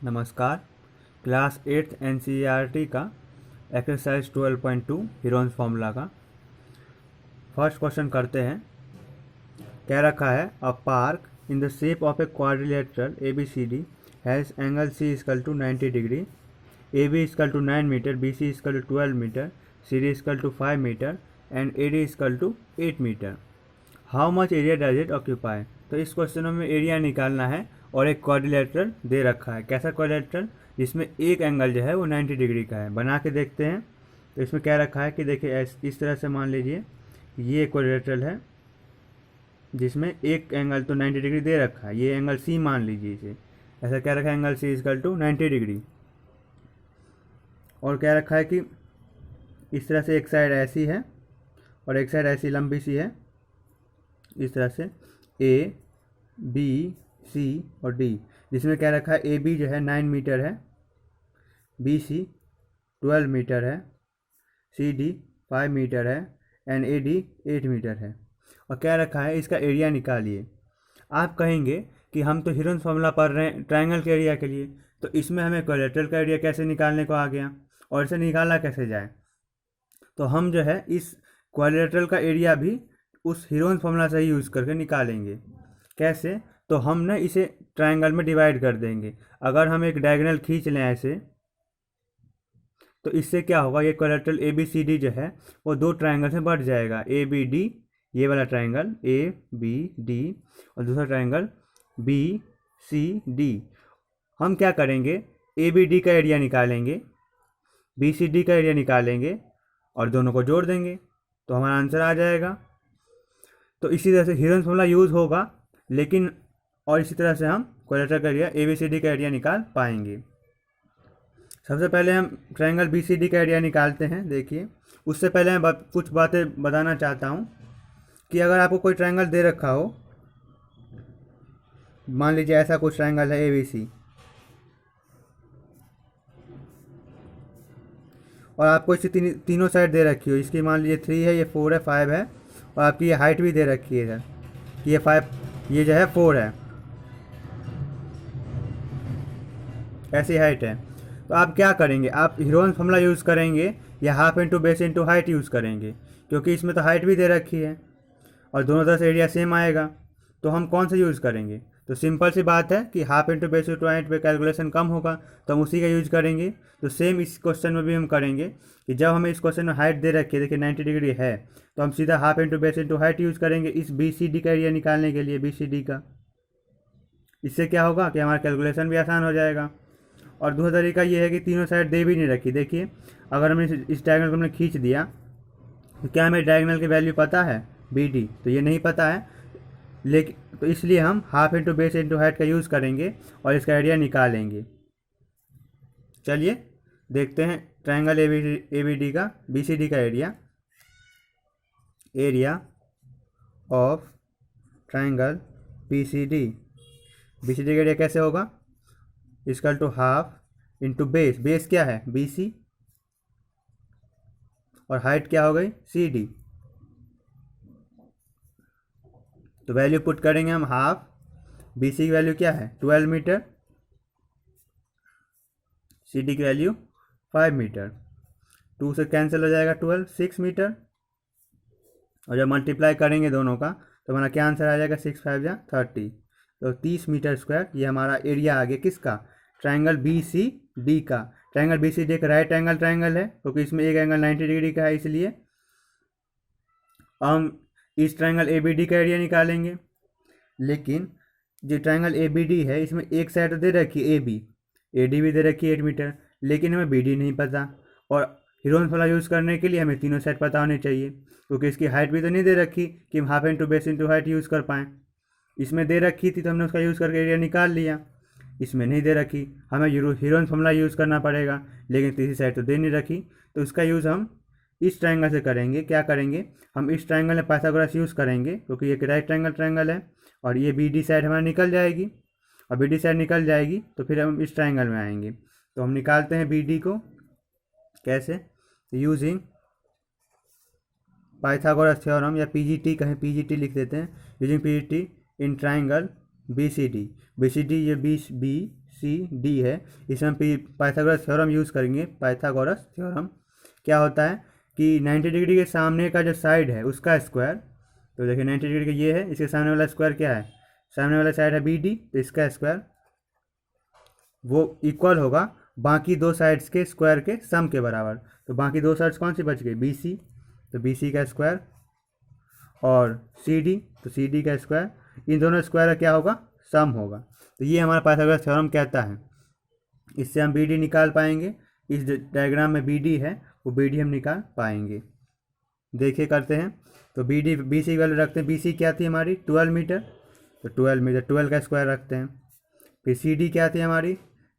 नमस्कार। Class 8th NCERT का exercise 12.2 Heron's formula का फर्स्ट क्वेश्चन करते हैं। क्या रखा है, a park in the shape of a quadrilateral ABCD has angle C equal to 90 degree, AB equal to 9 metre, BC equal to 12 metre, CD equal to 5 metre and AD equal to 8 metre. How much area does it occupy. तो इस question में area निकालना है और एक quadrilateral दे रखा है। कैसा क्वाड्रिलेटरल, जिसमें एक एंगल जो है वो 90 डिग्री का है। बना के देखते हैं। तो इसमें क्या रखा है कि देखिए इस तरह से मान लीजिए ये क्वाड्रिलेटरल है जिसमें एक एंगल तो 90 डिग्री दे रखा है। ये एंगल C मान लीजिए इसे। ऐसा क्या रखा है, angle C equal to 90 degree. और क्या रखा है कि इस तरह से एक साइड ऐसी है और एक साइड ऐसी लंबी सी है, इस तरह से A, B, C और D, जिसमें क्या रखा है AB जो है 9 मीटर है, BC 12 मीटर है, CD 5 मीटर है एंड AD 8 मीटर है। और क्या रखा है, इसका एरिया निकालिए। आप कहेंगे कि हम तो हीरोन्स फार्मूला पढ़ रहे हैं ट्रायंगल के एरिया के लिए, तो इसमें हमें क्वाड्रिलेटरल का एरिया कैसे निकालने को आ गया और इसे निकाला कैसे जाए। तो हम जो है इस क्वाड्रिलेटरल का एरिया भी उस हीरोन्स फार्मूला से ही यूज़ करके निकालेंगे। कैसे, तो हम ना इसे ट्रायंगल में डिवाइड कर देंगे। अगर हम एक डायगोनल खींच लें ऐसे, तो इससे क्या होगा, ये क्वाड्रिलेटरल ABCD जो है वो दो ट्रायंगल में बढ़ जाएगा। ABD, ये वाला ट्रायंगल ABD और दूसरा ट्रायंगल BCD। हम क्या करेंगे, ABD का एरिया निकालेंगे, BCD का एरिया निकालेंगे और दोनों को जोड़ देंगे तो हमारा आंसर आ जाएगा। तो इसी तरह से हीरोन्स फार्मूला यूज़ होगा, लेकिन और इसी तरह से हम क्वाड्रिलेटरल का एरिया ABCD का एरिया निकाल पाएंगे। सबसे पहले हम ट्रायंगल BCD का एरिया निकालते हैं। देखिए, उससे पहले मैं कुछ बातें बताना चाहता हूँ कि अगर आपको कोई ट्रायंगल दे रखा हो, मान लीजिए ऐसा कुछ ट्रायंगल है ABC, और आपको इसकी तीनों साइड दे रखी हो, इसकी मान लीजिए 3 है, ये 4 है, 5 है, और आपकी ये हाइट भी दे रखी है कि ये 5, ये जो है 4 है, ऐसी हाइट है। तो आप क्या करेंगे, आप हीरोन्स फार्मूला यूज़ करेंगे या half into base into height use करेंगे, क्योंकि इसमें तो हाइट भी दे रखी है और दोनों तरफ से एरिया सेम आएगा। तो हम कौन सा यूज़ करेंगे, तो सिंपल सी बात है कि half into base into height पे कैलकुलेशन कम होगा, तो हम उसी का यूज करेंगे। तो सेम इस क्वेश्चन में भी हम करेंगे कि जब हमें इस क्वेश्चन में हाइट दे रखी है, देखिए 90 डिग्री है, तो हम सीधा half into base into height use करेंगे इस BCD का एरिया निकालने के लिए, BCD का। इससे क्या होगा कि हमारा कैलकुलेशन भी आसान हो जाएगा। और दूसरा तरीका ये है कि तीनों साइड दे भी नहीं रखी। देखिए, अगर हमने इस डायगोनल को हमने खींच दिया, तो क्या हमें डायगोनल की वैल्यू पता है BD, तो ये नहीं पता है, लेकिन तो इसलिए हम half into base into height का यूज़ करेंगे और इसका एरिया निकालेंगे। चलिए देखते हैं ट्रायंगल ABD का BCD का एरिया ऑफ ट्रायंगल BCD का एरिया कैसे होगा, equal to half into base, base क्या है BC और हाइट क्या हो गई CD। तो वैल्यू पुट करेंगे हम, हाफ, BC की वैल्यू क्या है 12 मीटर, CD की वैल्यू 5 मीटर, 2 से कैंसिल हो जाएगा 12, 6 मीटर। और जब मल्टीप्लाई करेंगे दोनों का तो हमारा क्या आंसर आ जाएगा, 6 5 या 30, तो 30 मीटर स्क्वायर। ये हमारा एरिया आ गया किसका, ट्रायंगल BCD का। ट्रायंगल BCD एक राइट एंगल ट्रायंगल है, क्योंकि इसमें एक एंगल 90 डिग्री का है, इसलिए हम इस ट्रायंगल ABD का एरिया निकालेंगे। लेकिन जो ट्रायंगल ABD है, इसमें एक साइड तो दे रखी है AB, AD भी दे रखी है 8 मीटर, लेकिन हमें BD नहीं पता। और हीरोन्स फार्मूला यूज़ करने के लिए हमें तीनों साइड पता होनी चाहिए, क्योंकि इसकी हाइट भी तो नहीं दे रखी कि हम half into base into height use कर पाएँ। इसमें दे रखी थी तो हमने उसका यूज़ करके एरिया निकाल लिया, इसमें नहीं दे रखी, हमें हीरोन्स फार्मूला यूज़ करना पड़ेगा, लेकिन तीसरी साइड तो दे नहीं रखी। तो इसका यूज़ हम इस ट्रायंगल से करेंगे। क्या करेंगे, हम इस ट्रायंगल में पाइथागोरस यूज़ करेंगे, क्योंकि ये राइट ट्रायंगल है, और ये BD साइड हमारा निकल जाएगी, और BD साइड निकल जाएगी तो फिर हम इस ट्रायंगल में आएंगे। तो हम निकालते हैं BD को कैसे, यूजिंग पाइथागोरस थ्योरम, या PGT कहें, PGT लिख देते हैं, using PGT in triangle BCD। BCD ये डी है, इसमें हम पाइथागोरस थ्योरम यूज़ करेंगे। पाइथागोरस थ्योरम क्या होता है कि 90 डिग्री के सामने का जो साइड है उसका स्क्वायर, तो देखिए 90 डिग्री का ये है, इसके सामने वाला स्क्वायर क्या है, सामने वाला साइड है बी डी, तो इसका स्क्वायर वो इक्वल होगा बाकी दो साइड्स के स्क्वायर के सम के बराबर। तो बाकी दो साइड्स कौन सी बच गई, बी सी, तो बी सी का स्क्वायर, और सी डी, तो सी डी का स्क्वायर, इन दोनों स्क्वायर का क्या होगा, सम होगा। तो ये हमारा पाइथागोरस थ्योरम कहता है। इससे हम बी डी निकाल पाएंगे, इस डायग्राम में बी डी है वो बी डी हम निकाल पाएंगे। देखिए करते हैं। तो बी डी बी सी की वैल्यू रखते हैं, बी सी क्या थी हमारी 12 मीटर, तो 12 मीटर 12 का स्क्वायर रखते हैं। फिर सी डी क्या थी हमारी,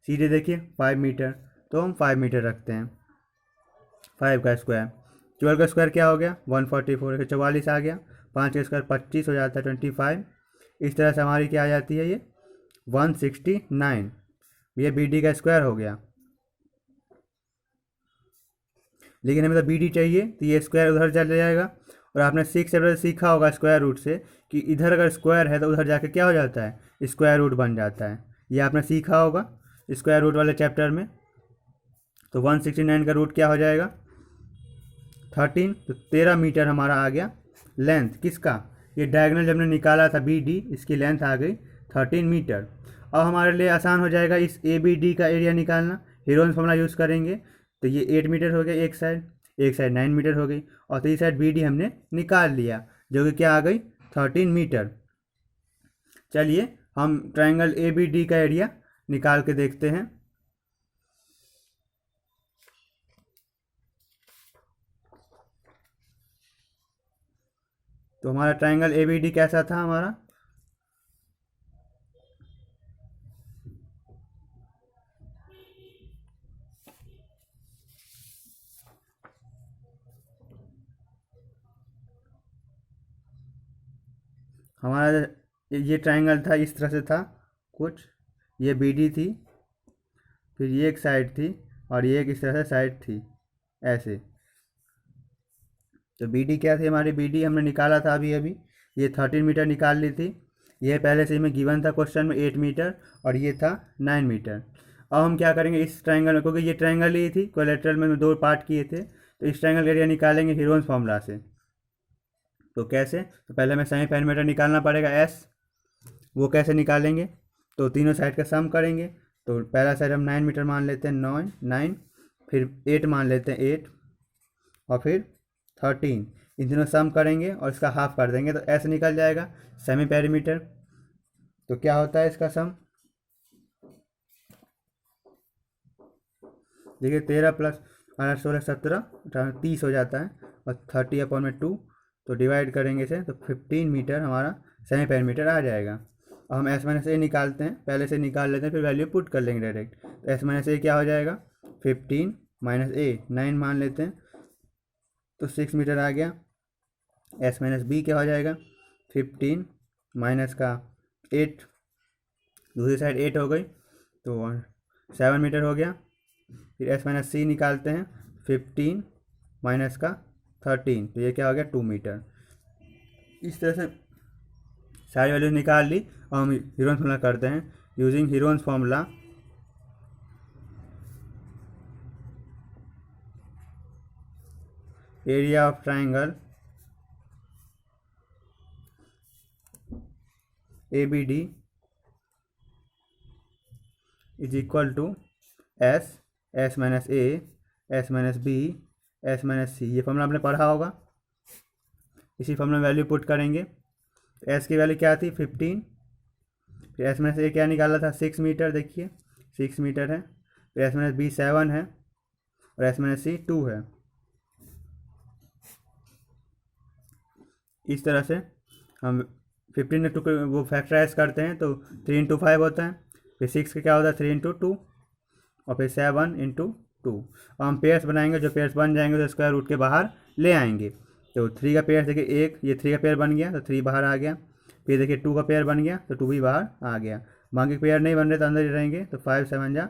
सी डी देखिए 5 मीटर, तो हम 5 मीटर रखते हैं, 5 का स्क्वायर। 12 का स्क्वायर क्या हो गया 144, 44 आ गया, 5 का स्क्वायर 25 हो जाता है 25। इस तरह से हमारी क्या आ जाती है ये 169, ये बी डी का स्क्वायर हो गया। लेकिन हमें तो बी डी चाहिए, तो ये स्क्वायर उधर चले जाएगा। और आपने 6 चैप्टर से सीखा होगा स्क्वायर रूट से कि इधर अगर स्क्वायर है तो उधर जाके क्या हो जाता है, स्क्वायर रूट बन जाता है। ये आपने सीखा होगा स्क्वायर रूट वाले चैप्टर में। तो 169 का रूट क्या हो जाएगा 13, तो 13 मीटर हमारा आ गया लेंथ किसका, ये डायगोनल जब हमने निकाला था बी डी, इसकी लेंथ आ गई 13 मीटर। अब हमारे लिए आसान हो जाएगा इस ए बी डी का एरिया निकालना, हीरोन्स फॉर्मूला यूज़ करेंगे। तो ये 8 मीटर हो गया एक साइड 9 मीटर हो गई, और तीसरी साइड बी डी हमने निकाल लिया जो कि क्या आ गई 13 मीटर। चलिए हम ट्रायंगल ए बी डी का एरिया निकाल के देखते हैं। तो हमारा ट्रायंगल ए बी डी कैसा था हमारा, हमारा ये ट्रायंगल था, इस तरह से था कुछ, ये बी डी थी, फिर ये एक साइड थी, और ये एक इस तरह से साइड थी ऐसे। तो बी डी क्या थी हमारी, बी डी हमने निकाला था अभी अभी, ये 13 मीटर निकाल ली थी। ये पहले से हमें गिवन था क्वेश्चन में 8 मीटर, और ये था 9 मीटर। अब हम क्या करेंगे इस ट्रायंगल में, क्योंकि ये ट्रायंगल ही थी, कोलेट्रल में 2 पार्ट किए थे, तो इस ट्रायंगल का एरिया निकालेंगे हीरोन्स फॉर्मूला से। तो कैसे, तो पहले हमें सेमी पेरीमीटर निकालना पड़ेगा एस, वो कैसे निकालेंगे, तो तीनों साइड का सम करेंगे। तो पहला साइड हम 9 मीटर मान लेते हैं, 9, फिर 8 मान लेते हैं 8, और फिर 13, इन तीनों सम करेंगे और इसका हाफ कर देंगे, तो ऐसे निकल जाएगा सेमी पेरीमीटर। तो क्या होता है इसका सम, देखिए 13 प्लस 8 16 17 30 हो जाता है, और 30/2, तो डिवाइड करेंगे इसे, तो 15 मीटर हमारा सेमी पेरीमीटर आ जाएगा। अब हम एस माइनस ए निकालते हैं, पहले से निकाल लेते हैं, फिर वैल्यू पुट कर लेंगे डायरेक्ट। तो एस माइनस ए क्या हो जाएगा 15 माइनस ए 9 मान लेते हैं, तो 6 मीटर आ गया। एस माइनस बी क्या हो जाएगा 15 माइनस का 8, दूसरी साइड 8 हो गई, तो 7 मीटर हो गया। फिर एस माइनस सी निकालते हैं, 15 माइनस का 13, तो ये क्या हो गया 2 मीटर। इस तरह से सारी वैल्यूज निकाल ली, और हम हीरोन्स फॉर्मूला करते हैं। Using Heron's formula, area of triangle A B D is equal to S minus A, S minus B, S minus C. ये फॉर्मूला आपने पढ़ा होगा, इसी फॉर्मूला में वैल्यू पुट करेंगे। एस की वैल्यू क्या थी 15, फिर एस माइनस ए क्या निकाला था 6 मीटर, देखिए 6 मीटर है, फिर एस माइनस बी 7 है, और एस माइनस सी 2 है। इस तरह से हम 15 में 2 वो फैक्टराइज करते हैं, तो 3 × 5 होता है, फिर 6 का क्या होता है 3 × 2, और फिर 7 × 2। और हम पेयर्स बनाएंगे, जो पेयर्स बन जाएंगे तो स्क्वायर रूट के बाहर ले आएंगे। तो 3 का पेयर देखिए एक, ये 3 का पेयर बन गया तो 3 बाहर आ गया, फिर देखिए 2 का पेयर बन गया तो 2 भी बाहर आ गया। बाकी पेयर नहीं बन रहे तो अंदर ही रहेंगे, तो 5 7 जा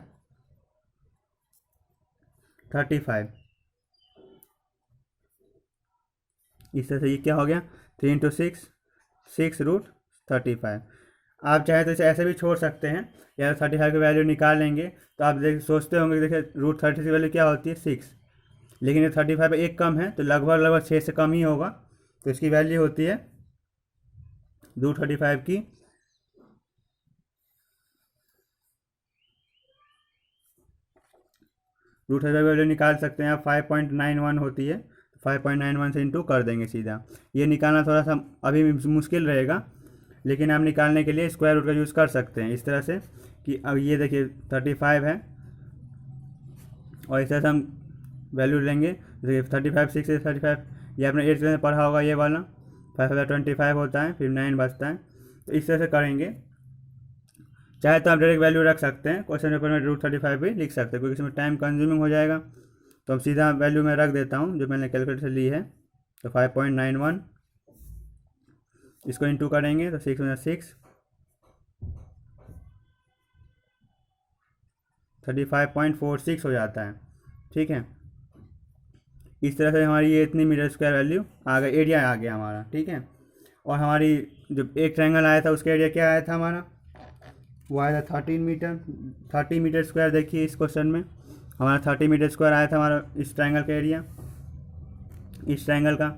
35। इस तरह से ये क्या हो गया 3 × 6 6 √35। आप चाहे तो इसे ऐसे भी छोड़ सकते हैं, या 35 की वैल्यू निकाल लेंगे तो आप सोचते होंगे देखिए √30 की वैल्यू क्या होती है 6, लेकिन ये 35 एक कम है तो लगभग लगभग 6 से कम ही होगा, तो इसकी वैल्यू होती है √35 की √35 वैल्यू निकाल सकते हैं आप, 5.91 होती है, तो 5.91 से इंटू कर देंगे सीधा। ये निकालना थोड़ा सा अभी मुश्किल रहेगा, लेकिन आप निकालने के लिए स्क्वायर रूट का यूज़ कर सकते हैं इस तरह से कि अब ये देखिए 35 है, और इस तरह से हम वैल्यू लेंगे। देखिए 35 6 से 35, ये आपने 8 में पढ़ा होगा, ये वाला 5/25 होता है, फिर 9 बचता है, तो इस तरह से करेंगे। चाहे तो आप डायरेक्ट वैल्यू रख सकते हैं, क्वेश्चन पेपर में √35 भी लिख सकते हैं, क्योंकि इसमें टाइम कंज्यूमिंग हो जाएगा। तो हम सीधा वैल्यू में रख देता हूँ जो मैंने कैलकुलेटर से ली है, तो 5.91, इसको इंटू करेंगे तो 6 35.46 हो जाता है। ठीक है, इस तरह से हमारी ये इतनी मीटर स्क्वायर वैल्यू आ गई, एरिया आ गया हमारा। ठीक है, और हमारी जो एक ट्रायंगल आया था उसका एरिया क्या आया था हमारा, वो आया था 30 मीटर स्क्वायर। देखिए इस क्वेश्चन में हमारा 30 मीटर स्क्वायर आया था हमारा इस ट्रायंगल का एरिया, इस ट्रायंगल का।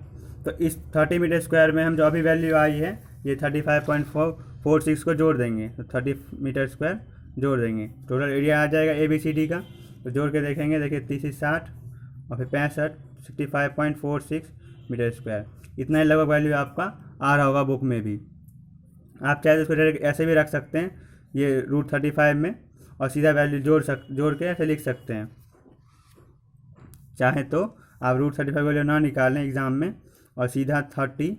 तो इस 30 मीटर स्क्वायर में हम जो अभी वैल्यू आई है ये 35.46 को जोड़ देंगे, तो 30 मीटर स्क्वायर जोड़ देंगे, टोटल एरिया आ जाएगा ABCD का। तो जोड़ के देखेंगे, देखिए 30 60 और फिर 65 65.46 मीटर स्क्वायर, इतना ही लगभग वैल्यू आपका आ रहा होगा बुक में भी। आप चाहे तो इसको डायरेक्ट ऐसे भी रख सकते हैं ये √35 में, और सीधा वैल्यू जोड़ के ऐसे लिख सकते हैं। चाहे तो आप √35 वैल्यू ना निकालें एग्ज़ाम में, और सीधा 30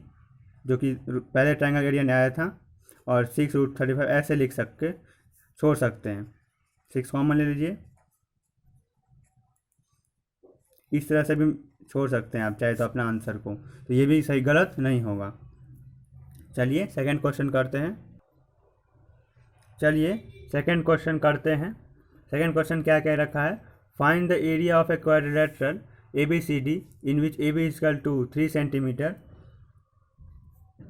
जो कि पहले ट्रायंगल एरिया में आया था, और 6√35 ऐसे लिख सकते, छोड़ सकते हैं, 6 कॉमन ले लीजिए, इस तरह से भी छोड़ सकते हैं आप चाहे तो अपना आंसर को, तो ये भी सही गलत नहीं होगा। चलिए सेकंड क्वेश्चन करते हैं। सेकंड क्वेश्चन क्या कह रखा है, find the area of a quadrilateral ABCD in which AB is equal to 3 centimetre,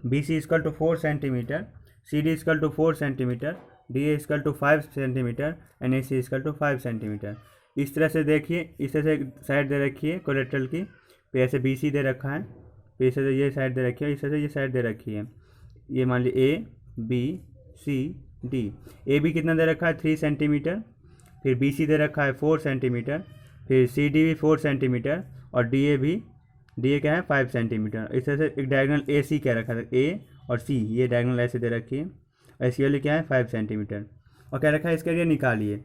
BC is equal to 4 centimetre, CD is equal to 4 centimetre, DA is equal to 5 centimetre and AC is equal to 5 centimetre. इस तरह से देखिए, इस तरह से side दे रखी है quadrilateral की, फिर ऐसे BC दे रखा है, फिर इस तरह से ये साइड दे रखी है, इस तरह से ये साइड दे रखी है, ये मान लीजिए ABCD। AB कितना दे रखा है 3 सेंटीमीटर, फिर BC दे रखा है 4 सेंटीमीटर, फिर CD भी 4 सेंटीमीटर, और DA क्या है 5 सेंटीमीटर। इस तरह से एक डायगोनल AC क्या रखा है, A और C, ये डायगोनल ऐसे दे रखी है, और इसकी वैल्यू क्या है 5 सेंटीमीटर, और क्या रखा है इसका एरिया निकालिए।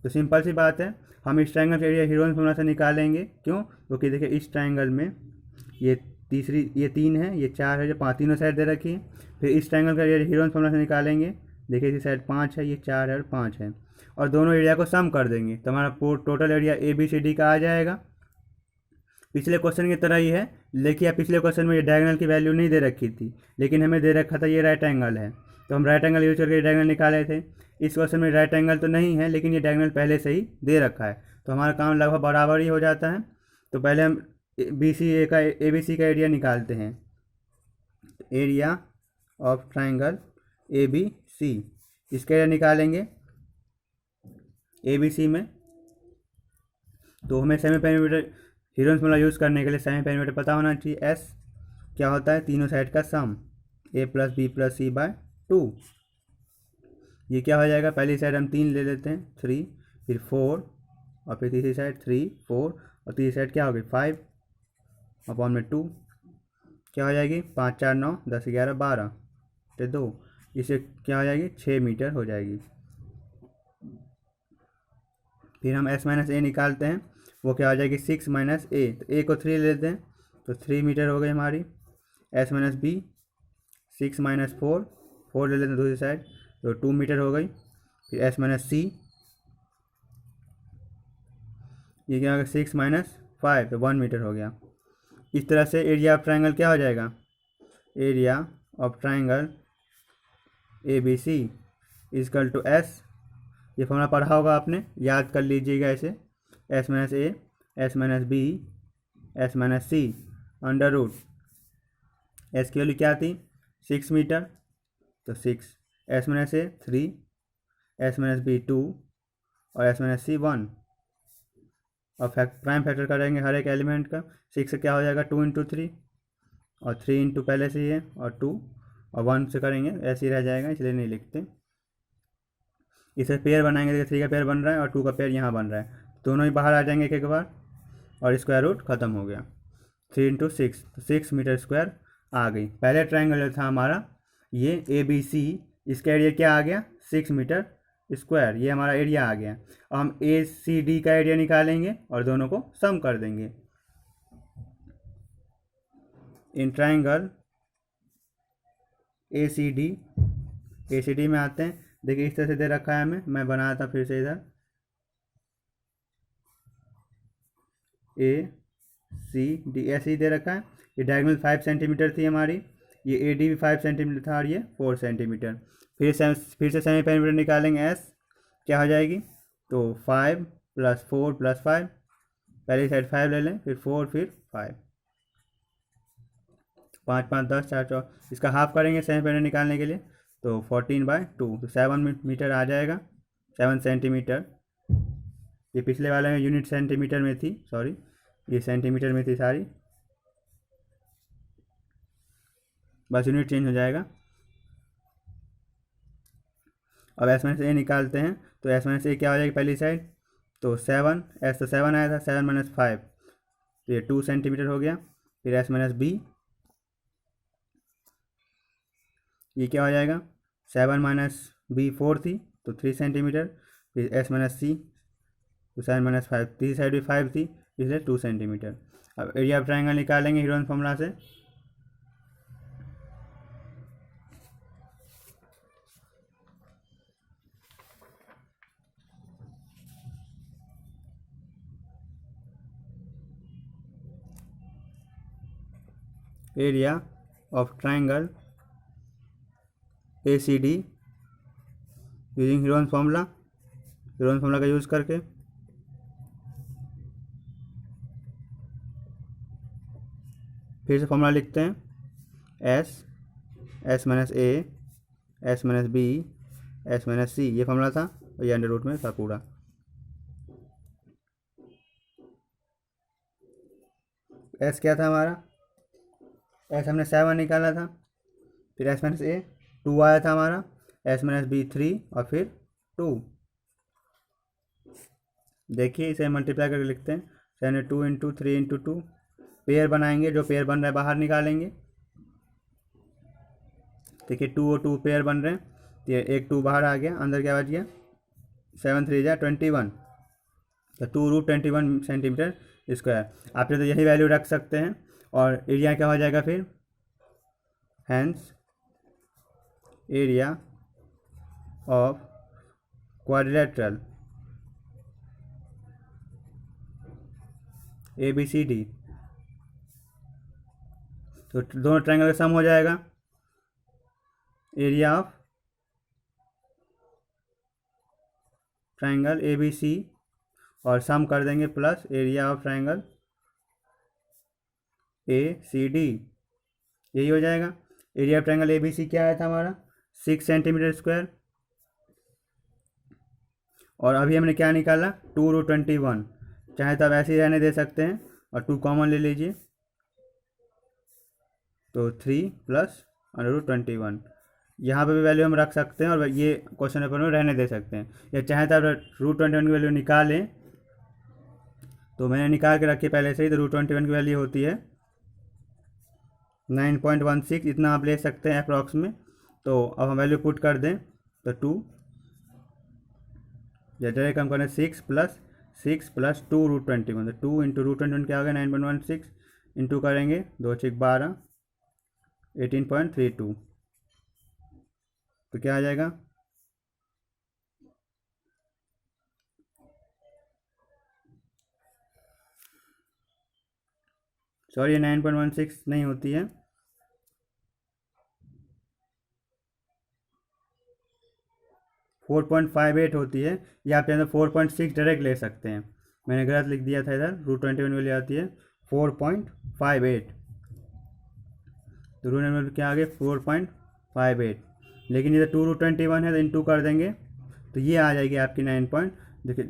तो सिंपल सी बात है, हम इस ट्रायंगल का एरिया हीरोइंस फॉर्मूला से निकालेंगे। क्यों? क्योंकि देखिए इस ट्रायंगल में ये 3 है, ये 4 है, जो 5 तीनों साइड दे रखी है। फिर इस ट्रायंगल का एरिया हीरोइंस फॉर्मूला से निकालेंगे, देखिए इसी साइड 5 है, ये 4 है और 5 है, और दोनों एरिया को सम कर देंगे तो हमारा टोटल एरिया ABCD का आ जाएगा। पिछले क्वेश्चन की तरह ही है, लेकिन पिछले क्वेश्चन में ये डायगोनल की वैल्यू नहीं दे रखी थी, लेकिन हमें दे रखा था ये राइट एंगल है, तो हम राइट एंगल यूज करके डायगोनल निकाले थे। इस क्वेश्चन में राइट एंगल तो नहीं है, लेकिन ये डायगोनल पहले से ही दे रखा है, तो हमारा काम लगभग बराबर ही हो जाता है। तो पहले हम ABC का एरिया निकालते हैं, एरिया ऑफ ट्रायंगल ABC, इसका एरिया निकालेंगे ABC में। तो हमें semi perimeter heroines formula use करने के लिए सेमी पेरीमीटर पता होना चाहिए। S क्या होता है, तीनों साइड का सम, A + B + C/2। ये क्या हो जाएगा, पहली साइड हम 3 ले लेते हैं, 3, फिर 4, और फिर तीसरी साइड 3 4, और तीसरी साइड क्या होगी 5/2, क्या हो जाएगी 5 4 9 10 11 12 तो 2, इसे क्या हो जाएगी 6 मीटर हो जाएगी। फिर हम S - A निकालते हैं, वो क्या हो जाएगी 6 - A, तो A को 3 लेते हैं, तो 3 मीटर हो गई हमारी। S - B 6 - 4 ले लेते हैं दूसरी साइड, तो 2 मीटर हो गई। फिर S - C, ये क्या होगा 6 - 5, तो 1 मीटर हो गया। इस तरह से एरिया ऑफ ट्रायंगल क्या हो जाएगा, area of triangle ABC is equal to S, ये फॉर्मूला पढ़ा होगा आपने, याद कर लीजिएगा इसे, S - A S - B S - C √, S की वैल्यू क्या थी 6 मीटर, तो 6 एस माइनस ए 3, एस माइनस बी 2 और एस माइनस सी 1। और प्राइम फैक्टर करेंगे हर एक एलिमेंट का। 6 से क्या हो जाएगा 2 इंटू 3 और 3 इंटू पहले से ही है और 2 और 1 से करेंगे, ऐसे ही रह जाएगा इसलिए नहीं लिखते। इसे पेयर बनाएंगे, देखिए 3 का पेयर बन रहा है और 2 का पेयर यहाँ बन रहा है, दोनों ही बाहर आ जाएंगे एक एक बार और स्क्वायर रूट खत्म हो गया। 3 इंटू 6 तो 6 मीटर स्क्वायर आ गई। पहले ट्रायंगल था हमारा ये ABC, इसका एरिया क्या आ गया 6 मीटर स्क्वायर, ये हमारा एरिया आ गया। अब हम ACD का एरिया निकालेंगे और दोनों को सम कर देंगे। इन ट्रायंगल ACD में आते हैं, देखिए इस तरह से दे रखा है हमें, मैं बनाया था फिर से इधर ACD ऐसे ही दे रखा है। ये डायगोनल 5 सेंटीमीटर थी हमारी, ये AD भी 5 सेंटीमीटर था और ये 4 सेंटीमीटर। फिर से सेमी पेरीमीटर निकालेंगे, S क्या हो जाएगी तो 5 + 4 + 5, पहली साइड 5 ले लें, फिर 4 फिर 5, 5 5 10 4 4, इसका हाफ करेंगे सेमी पेरीमीटर निकालने के लिए तो 14/2 तो 7 मीटर आ जाएगा, 7 सेंटीमीटर। ये पिछले वाले में यूनिट सेंटीमीटर में थी, सॉरी ये सेंटीमीटर में थी सारी, बस यूनिट चेंज हो जाएगा। अब एस माइनस ए निकालते हैं तो एस माइनस ए क्या हो जाएगी पहली साइड तो 7, एस तो 7 आया था, 7 - 5 तो ये 2 सेंटीमीटर हो गया। फिर एस माइनस बी, ये क्या हो जाएगा 7 - B 4 थी तो 3 सेंटीमीटर। फिर एस माइनस सी तो 7 - 5, तीसरी साइड भी 5 थी इसलिए 2 सेंटीमीटर। अब एरिया ऑफ ट्रायंगल निकालेंगे हीरोन फॉर्मूला से। Area of triangle ACD using Heron formula का यूज़ करके। फिर से फॉर्मूला लिखते हैं, S minus A, S minus B, S minus C, ये फॉर्मूला था और ये अंडर रूट में था पूरा। S क्या था हमारा, S हमने 7 निकाला था, फिर S माइनस A 2 आया था हमारा, S माइनस B 3 और फिर 2। देखिए इसे मल्टीप्लाई करके लिखते हैं, 7 2 इंटू 3 इंटू 2, पेयर बनाएंगे, जो पेयर बन रहा है बाहर निकालेंगे। देखिए 2 और 2 पेयर बन रहे हैं, तो ये एक 2 बाहर आ गया, अंदर क्या बच गया 7 3 जा 21, तो 2√21 सेंटीमीटर स्क्वायर। आप तो यही वैल्यू रख सकते हैं और एरिया क्या हो जाएगा फिर, hence area of quadrilateral ABCD, तो दोनों ट्रायंगल का सम हो जाएगा। एरिया ऑफ ट्रायंगल ABC और सम कर देंगे plus area of triangle ACD, यही हो जाएगा। एरिया ऑफ ट्रायंगल ABC क्या आया था हमारा 6 सेंटीमीटर स्क्वायर, और अभी हमने क्या निकाला 2√21, चाहे तो आप ऐसे ही रहने दे सकते हैं और 2 कॉमन ले लीजिए तो 3 + √21, यहाँ पे भी वैल्यू हम रख सकते हैं और ये क्वेश्चन पेपर में रहने दे सकते हैं, या चाहे तो आप √21 की वैल्यू निकालें, तो मैंने निकाल के रखी पहले से ही, तो √21 की वैल्यू होती है 9.16, इतना आप ले सकते हैं अप्रॉक्स में। तो अब हम वैल्यू पुट कर दें तो 2 या डायरेक्ट हम करें 6 + 2√21, तो 2 इंटू √21 क्या होगा 9.16, इंटू करेंगे 2 6 12, 18.32, तो क्या आ जाएगा सॉरी 9.16 नहीं होती है, 4.58 होती है, या आप चाहें तो 4.6 डायरेक्ट ले सकते हैं, मैंने गलत लिख दिया था इधर, √21 वैल्यू आती है 4.58, तो √21 क्या आ गया 4.58, लेकिन इधर 2√21 है तो इंटू कर देंगे तो ये आ जाएगी आपकी 9 पॉइंट, देखिए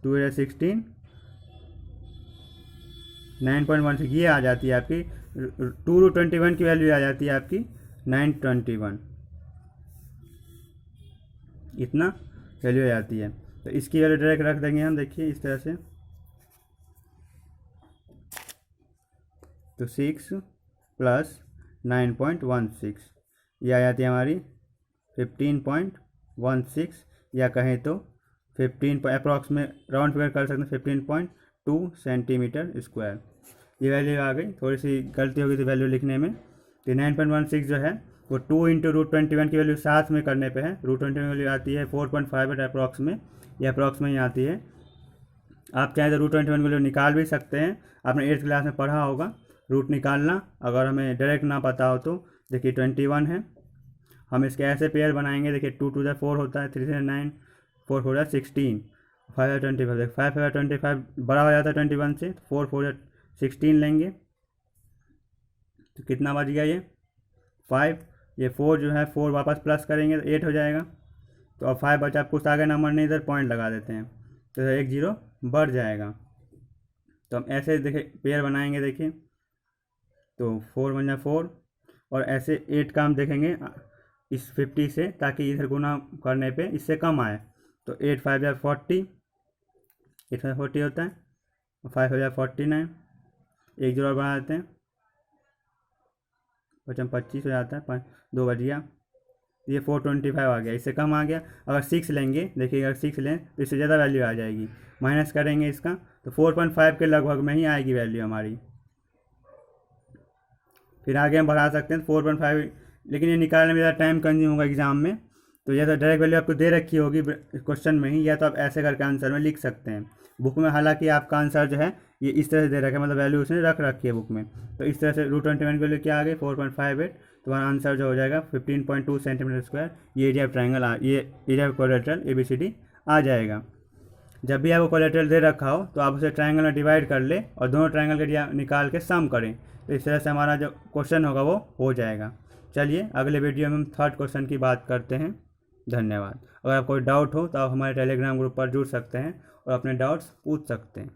2 या 16 9.16 ये आ जाती है आपकी 2√21 की वैल्यू आ जाती है आपकी 921, इतना वैल्यू आ जाती है। तो इसकी वैल्यू डायरेक्ट रख देंगे हम, देखिए इस तरह से, तो 6 + 9.16 ये आ जाती है हमारी 15.16, या कहें तो 15 अप्रॉक्स में राउंड फिगर कर सकते हैं 15.2 सेंटीमीटर स्क्वायर। ये वैल्यू आ गई, थोड़ी सी गलती हो गई थी वैल्यू लिखने में। तो 9.16 जो है वो 2 × √21 की वैल्यू साथ में करने पे है, √21 की वैल्यू आती है 4.58 अप्रॉक्स में, या अप्रॉक्स में ही आती है। आप चाहें तो √21 की वैल्यू निकाल भी सकते हैं, आपने 8th क्लास में पढ़ा होगा रूट निकालना, अगर हमें डायरेक्ट ना पता हो तो। देखिए 21 है, हम इसके ऐसे पेयर बनाएंगे, देखिए 2 × 4 होता है, 3 × 9 4 × 4 16, 5 × 25, 5 × 25 बड़ा हो जाता है 21 से, 4 × 16 लेंगे तो कितना बच गया ये 5, ये 4 जो है 4 वापस प्लस करेंगे तो 8 हो जाएगा। तो अब 5 बचा, कुछ आगे नंबर नहीं, इधर पॉइंट लगा देते हैं तो 1 0 बढ़ जाएगा। तो हम ऐसे देखिए पेयर बनाएंगे, देखिए तो 4 × 4 और ऐसे 8 का हम देखेंगे इस 50 से, ताकि इधर गुना करने पे इससे कम आए। तो 8 × 5 = 40, 8 × 5 40 होता है, 5 × 49, 1 0 और बढ़ा देते हैं, 25 हो जाता है, 5 2 बच गया, ये 425 आ गया, इससे कम आ गया। अगर 6 लेंगे, देखिए अगर 6 लें तो इससे ज़्यादा वैल्यू आ जाएगी, माइनस करेंगे इसका तो 4.5 के लगभग में ही आएगी वैल्यू हमारी। फिर आगे हम बढ़ा सकते हैं 4.5, लेकिन ये निकालने में ज़्यादा टाइम कंज्यूम होगा एग्जाम में। तो या तो डायरेक्ट वैल्यू आपको दे रखी होगी क्वेश्चन में ही, या तो आप ऐसे करके आंसर में लिख सकते हैं। बुक में हालांकि आपका आंसर जो है ये इस तरह से दे रखा है, मतलब वैल्यू उसने रख रखी है बुक में। तो इस तरह से √21 की वैल्यू क्या आ गई 4.58, तो हमारा आंसर जो हो जाएगा 15.2 सेंटीमीटर स्क्वायर। ये एरिया ऑफ ट्राइंगल, ये एरिया ऑफ क्वाड्रिलेटरल ABCD आ जाएगा। जब भी आपको क्वाड्रिलेटरल दे रखा हो तो आप उसे ट्राइंगल में डिवाइड कर ले और दोनों ट्राइंगल के एरिया निकाल के सम करें, तो इस तरह से हमारा जो क्वेश्चन होगा वो हो जाएगा। चलिए अगले वीडियो में हम 3rd क्वेश्चन की बात करते हैं। धन्यवाद। अगर आपको कोई डाउट हो तो आप हमारे टेलीग्राम ग्रुप पर जुड़ सकते हैं और अपने डाउट्स पूछ सकते हैं।